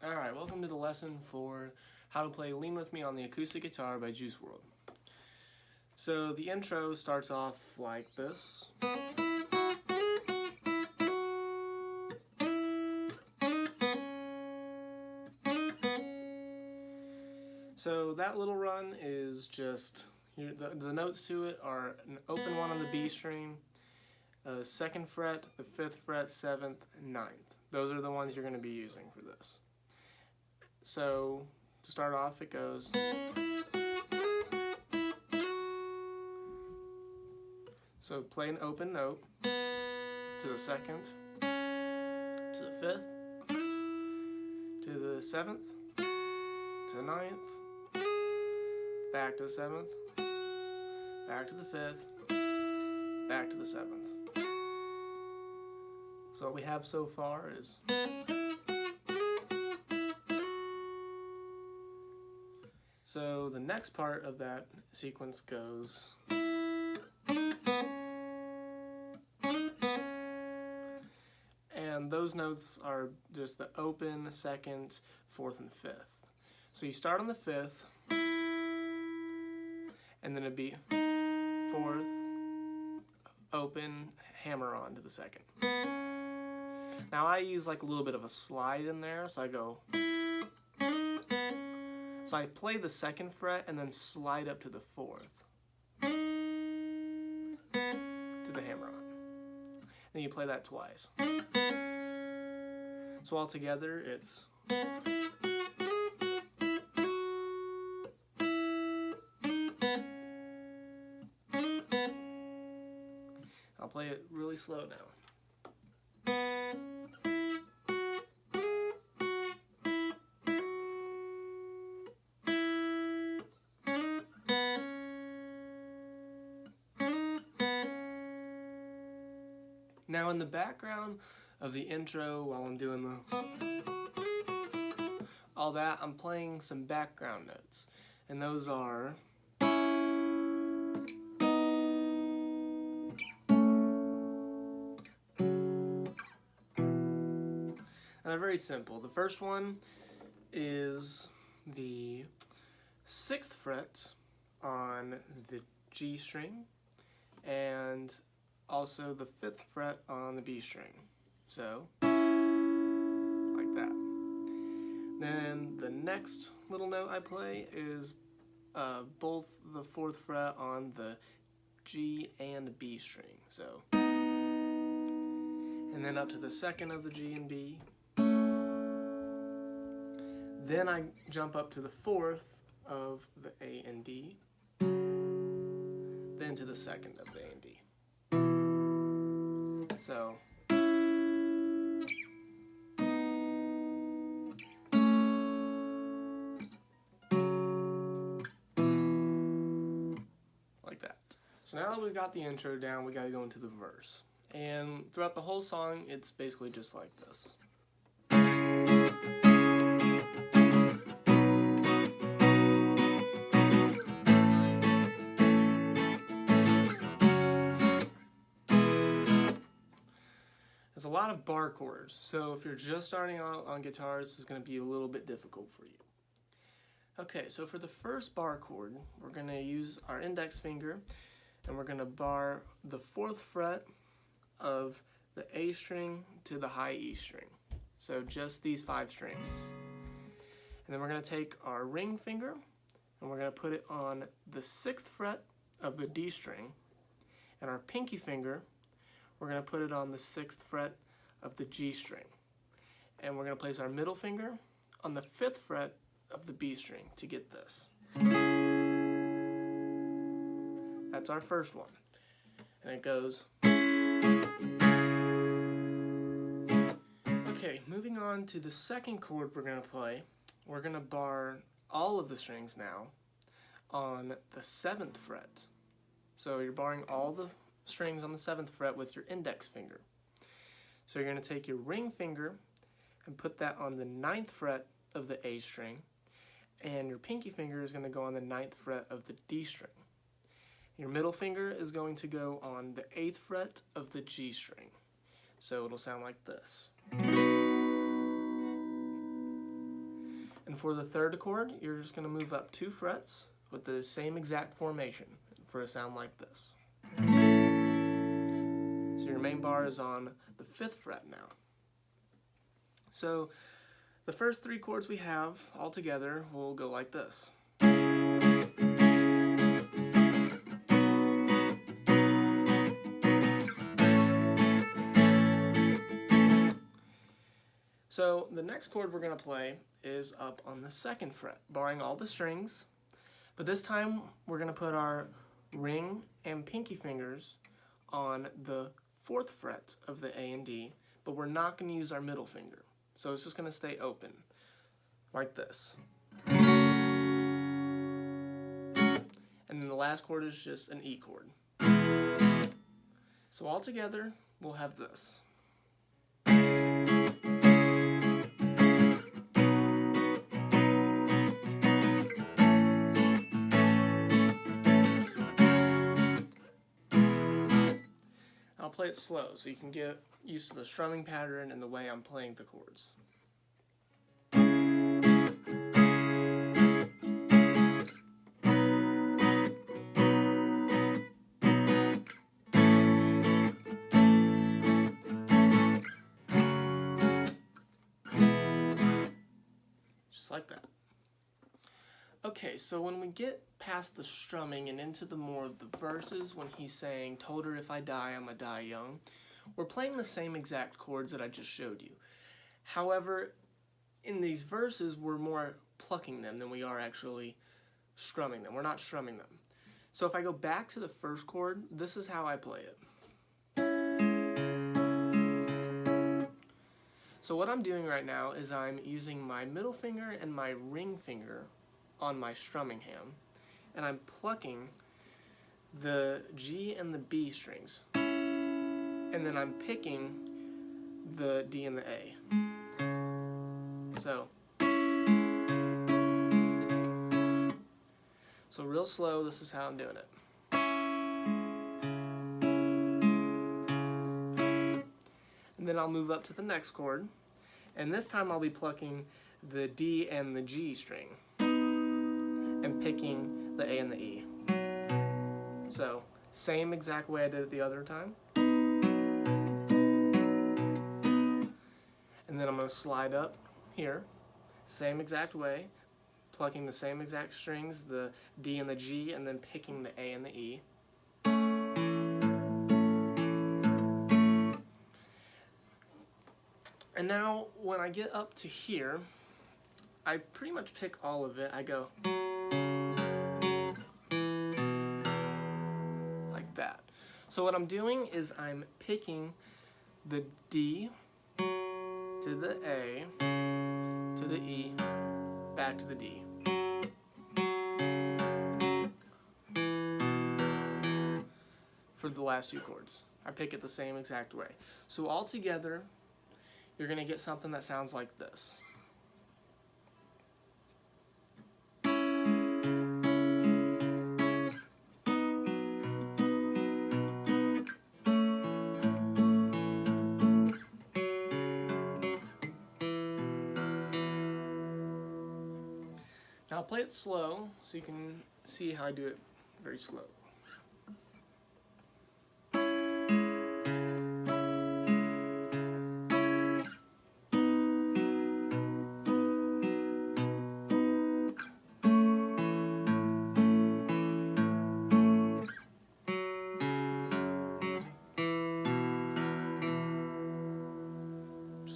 Alright, welcome to the lesson for how to play Lean With Me on the Acoustic Guitar by WRLD. So the intro starts off like this. So that little run is just, the notes to it are an open one on the B string, a 2nd fret, the 5th fret, 7th, and 9th. Those are the ones you're going to be using for this. So to start off, it goes. So play an open note to the 2nd, to the 5th, to the 7th, to the 9th, back to the 7th, back to the 5th, back to the 7th. So what we have so far is so the next part of that sequence goes and those notes are just the open, 2nd, 4th, and 5th. So you start on the 5th and then it'd be 4th, open, hammer on to the 2nd. Now I use like a little bit of a slide in there, so I go. So I play the 2nd fret and then slide up to the 4th to the hammer on. Then you play that twice. So all together it's I'll play it really slow now. Now in the background of the intro, while I'm doing all that, I'm playing some background notes. And those are and they're very simple. The first one is the 6th fret on the G string and also the 5th fret on the B string. So, like that. Then the next little note I play is both the 4th fret on the G and B string. So, and then up to the 2nd of the G and B. Then I jump up to the 4th of the A and D. Then to the 2nd of the A and D. So like that. So now that we've got the intro down, we gotta go into the verse. And throughout the whole song, it's basically just like this. There's a lot of bar chords, so if you're just starting out on guitar, this is going to be a little bit difficult for you. Okay, so for the first bar chord, we're going to use our index finger, and we're going to bar the 4th fret of the A string to the high E string. So just these 5 strings. And then we're going to take our ring finger, and we're going to put it on the 6th fret of the D string, and our pinky finger, we're going to put it on the 6th fret of the G string. And we're going to place our middle finger on the 5th fret of the B string to get this. That's our first one. And it goes. Okay, moving on to the second chord we're going to play. We're going to bar all of the strings now on the 7th fret. So you're barring all the strings on the 7th fret with your index finger. So you're going to take your ring finger and put that on the 9th fret of the A string, and your pinky finger is going to go on the 9th fret of the D string. Your middle finger is going to go on the 8th fret of the G string. So it'll sound like this. And for the 3rd chord, you're just going to move up 2 frets with the same exact formation for a sound like this. So your main bar is on the 5th fret now. So the first 3 chords we have all together will go like this. So the next chord we're going to play is up on the 2nd fret, barring all the strings. But this time we're going to put our ring and pinky fingers on the 4th fret of the A and D, but we're not going to use our middle finger. So it's just going to stay open, like this. And then the last chord is just an E chord. So all together, we'll have this. I'll play it slow so you can get used to the strumming pattern and the way I'm playing the chords. Just like that. Okay, so when we get past the strumming and into the more of the verses, when he's saying, "Told her if I die, I'ma die young," we're playing the same exact chords that I just showed you. However, in these verses, we're more plucking them than we are actually strumming them. We're not strumming them. So if I go back to the first chord, this is how I play it. So what I'm doing right now is I'm using my middle finger and my ring finger on my strumming hand, and I'm plucking the G and the B strings, and then I'm picking the D and the A. So real slow, this is how I'm doing it. And then I'll move up to the next chord, and this time I'll be plucking the D and the G string and picking the A and the E. So, same exact way I did it the other time. And then I'm going to slide up here, same exact way, plucking the same exact strings, the D and the G, and then picking the A and the E. And now, when I get up to here, I pretty much pick all of it. I go like that. So what I'm doing is I'm picking the D to the A to the E back to the D. For the last 2 chords, I pick it the same exact way. So all together, you're going to get something that sounds like this. Now I'll play it slow so you can see how I do it very slow.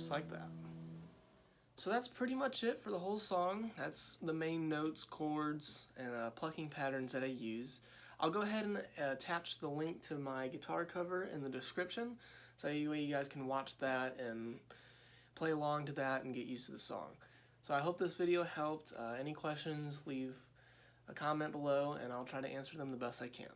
Like that. So that's pretty much it for the whole song. That's the main notes, chords, and plucking patterns that I use. I'll go ahead and attach the link to my guitar cover in the description, so that way you guys can watch that and play along to that and get used to the song. So I hope this video helped. Any questions, leave a comment below and I'll try to answer them the best I can.